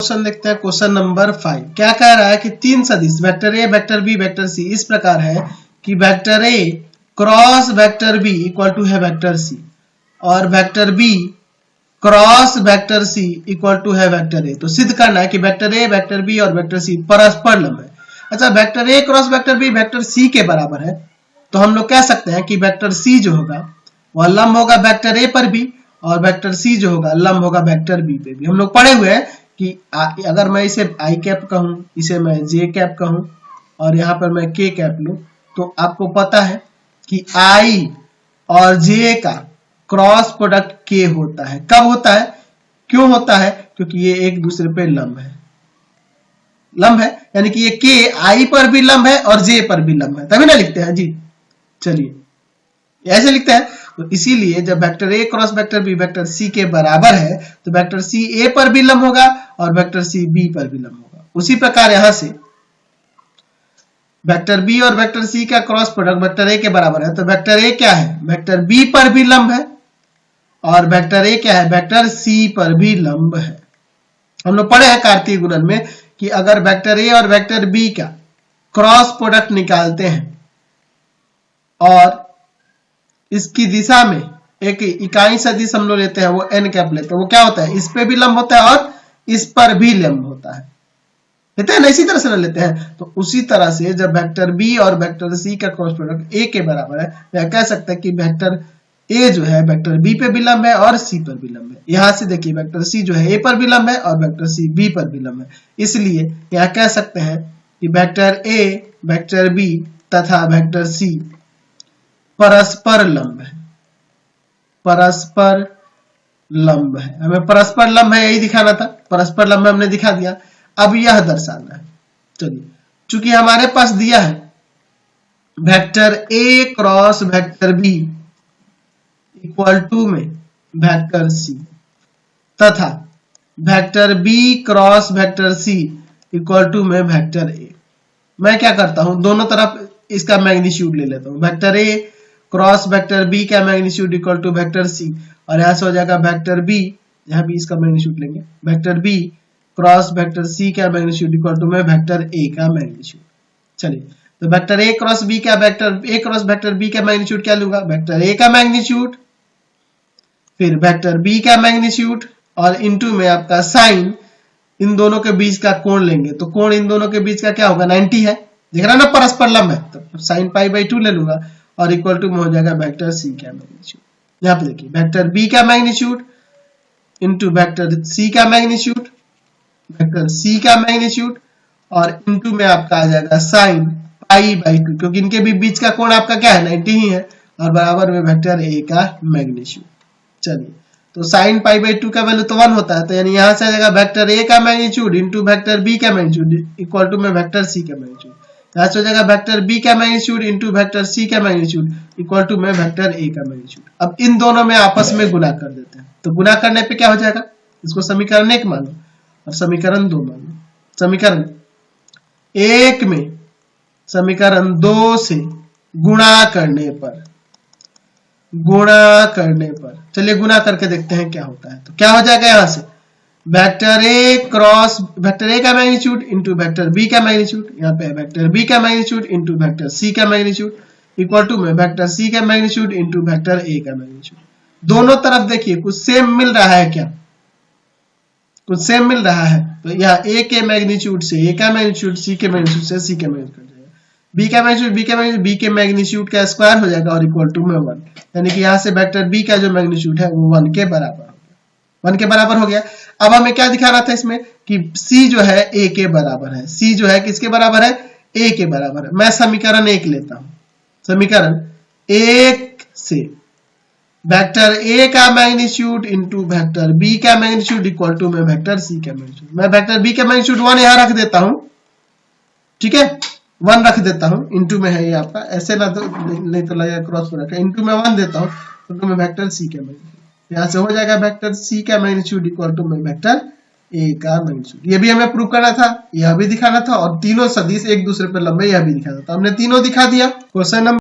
Question देखते हैं, question number 5। क्या कह रहा है कि तीन सदिश vector A, vector B, vector C इस प्रकार है कि vector A cross vector B equal to है वेक्टर सी और vector B cross vector C equal to है वेक्टर ए। तो सिद्ध करना है कि वेक्टर ए, वेक्टर बी और वेक्टर सी परस्पर लंब है। अच्छा, vector A cross vector B vector C के बराबर है, तो हम लोग कह सकते हैं कि वेक्टर सी जो होगा वह लंब होगा वेक्टर ए पर भी और वेक्टर सी जो होगा लंब होगा वेक्टर बी पे भी। हम लोग पढ़े हुए हैं कि अगर मैं इसे आई कैप कहूं, इसे मैं जे कैप कहूं और यहाँ पर मैं के कैप लूं, तो आपको पता है कि आई और जे का क्रॉस प्रोडक्ट के होता है। कब होता है, क्यों होता है? क्योंकि ये एक दूसरे पे लंब है, लंब है, यानी कि ये के आई पर भी लंब है और जे पर भी लंब है, तभी ना लिखते हैं जी। चलिए ऐसे लिखते हैं। तो इसीलिए जब vector A cross vector B vector C के बराबर है तो वेक्टर सी ए पर भी लंब होगा और वेक्टर सी बी पर भी लंब होगा। उसी प्रकार यहां से वेक्टर बी और वेक्टर सी का क्रॉस प्रोडक्ट वेक्टर ए के बराबर है, तो वेक्टर ए क्या है, वेक्टर बी पर भी लंब है और वेक्टर ए क्या है, वेक्टर सी पर भी लंब है। हम लोग पढ़े हैं कार्तीय गुणन में कि अगर वेक्टर ए और वेक्टर बी का क्रॉस प्रोडक्ट निकालते हैं और इसकी दिशा में एक इकाई सदिश हम लोग लेते हैं, वो एन कैप लेते हैं, वो क्या होता है, इस पे भी लंब होता है और इस पर भी लंब होता है, लेते हैं ना, इसी तरह से ना लेते हैं। तो उसी तरह से जब वेक्टर बी और वेक्टर सी का क्रॉस प्रोडक्ट ए के बराबर है, तो कह सकते हैं कि वेक्टर ए जो है वेक्टर बी पे भी लंब है और सी पर भी लंब है। यहां से देखिए वेक्टर सी जो है ए पर भी लंब है और वेक्टर सी बी पर भी लंब है, इसलिए यहां कह सकते हैं कि वेक्टर ए, वेक्टर बी तथा वेक्टर सी परस्पर लंब है, परस्पर लंब है। हमें परस्पर लंब है यही दिखाना था, परस्पर लंब हमने दिखा दिया। अब यह दर्शाना है, चलिए चूंकि हमारे पास दिया है vector A cross vector B equal to में वेक्टर सी तथा vector B cross vector C equal to में वेक्टर ए, मैं क्या करता हूं, दोनों तरफ इसका मैग्नीट्यूड ले लेता हूं। Vector A cross vector B का magnitude equal to vector C और यहां से हो जाएगा वेक्टर बी, यहां भी इसका मैग्नीट्यूड लेंगे, vector B cross vector C का मैग्नीट्यूड इक्वल टू में वेक्टर ए का मैग्नीट्यूड। चलिए तो वेक्टर ए क्रॉस बी का vector A cross vector B का मैग्नीट्यूड क्या लूंगा, वेक्टर ए का मैग्नीट्यूड फिर वेक्टर बी का मैग्नीट्यूड और इनटू में आपका साइन इन दोनों के बीच का कोण लेंगे, तो कोण इन दोनों के बीच का क्या होगा, 90 है, दिख रहा है ना, परस्पर लंब है, तो साइन पाई बाई 2 ले लूंगा और इक्वल टू में हो जाएगा वेक्टर सी का मैग्नीट्यूड। यहाँ पे देखिए वेक्टर बी का मैग्नीट्यूड इंटू वेक्टर सी का मैग्नीट्यूड, वेक्टर सी का मैग्नीट्यूड और इंटू में आपका आ जाएगा साइन पाई बाई 2, क्योंकि इनके भी बीच का कोण आपका क्या है, 90 ही है, और बराबर में वेक्टर ए का मैग्नीट्यूड। चलिए तो साइन पाई बाई 2 का वैल्यू तो 1 होता है, तो यानी यहां से आ जाएगा वेक्टर ए का मैग्नीट्यूड इंटू वेक्टर बी का मैग्नीट्यूड इक्वल टू में वेक्टर सी का मैग्नीट्यूड। यहां से हो जाएगा वेक्टर बी का मैग्नीट्यूड इंटू वेक्टर सी का मैग्नीट्यूड इक्वल टू में वेक्टर ए का मैग्नीट्यूड। अब इन दोनों में आपस में गुणा कर देते हैं, तो गुणा करने पे क्या हो जाएगा, इसको समीकरण 1 मान लो और समीकरण 2 मान लो। समीकरण 1 में समीकरण 2 से गुणा करने पर, चलिए गुणा करके देखते हैं क्या होता है। तो क्या हो जाएगा, यहां से vector A cross vector A का मैग्नीट्यूड इंटू वेक्टर बी का मैग्नीट्यूड, यहाँ पे वेक्टर बी का मैग्नीट्यूड इंटू वेक्टर सी का मैग्नीट्यूड इक्वल टू में वेक्टर सी का मैग्नीट्यूड इंटू वेक्टर ए का मैग्नीट्यूड। दोनों तरफ देखिए कुछ सेम मिल रहा है, क्या कुछ सेम मिल रहा है, तो यहाँ ए के मैग्नीट्यूड से ए का मैग्नीट्यूड, सी के मैग्नीट्यूड से सी के मैग्नीट्यूड, बी का मैग्नीट्यूड बी के मैग्नीट्यूड का स्क्वायर हो जाएगा और इक्वल टू में 1, यानी कि यहाँ से वेक्टर बी का जो मैग्नीट्यूड है वो 1 के बराबर हो गया, 1 के बराबर हो गया। अब हमें क्या दिखाना था इसमें कि सी जो है ए के बराबर है, सी जो है किसके बराबर है, ए के बराबर है। मैं समीकरण 1 लेता हूं, समीकरण 1 से वेक्टर ए का मैग्नीट्यूड इंटू वेक्टर बी का मैग्नीट्यूड इक्वल टू में वेक्टर सी का मैग्नीट्यूड। मैं वेक्टर बी का मैग्नीट्यूड 1 यहां रख देता हूं, ठीक है, 1 रख देता हूं, इंटू में है ये आपका, ऐसे ना तो नहीं तो लगेगा क्रॉस प्रोडक्ट, इंटू में 1 देता हूं, इंटू में वेक्टर सी का मैग्नीट्यूड, यहां से हो जाएगा वेक्टर सी का मैग्नीट्यूड इक्वल टू में वेक्टर ए का मैग्नीट्यूड। ये भी हमें प्रूव करना था, यह भी दिखाना था, और तीनों सदिश एक दूसरे पर लंबे, यह भी दिखाना था। हमने तीनों दिखा दिया। Question number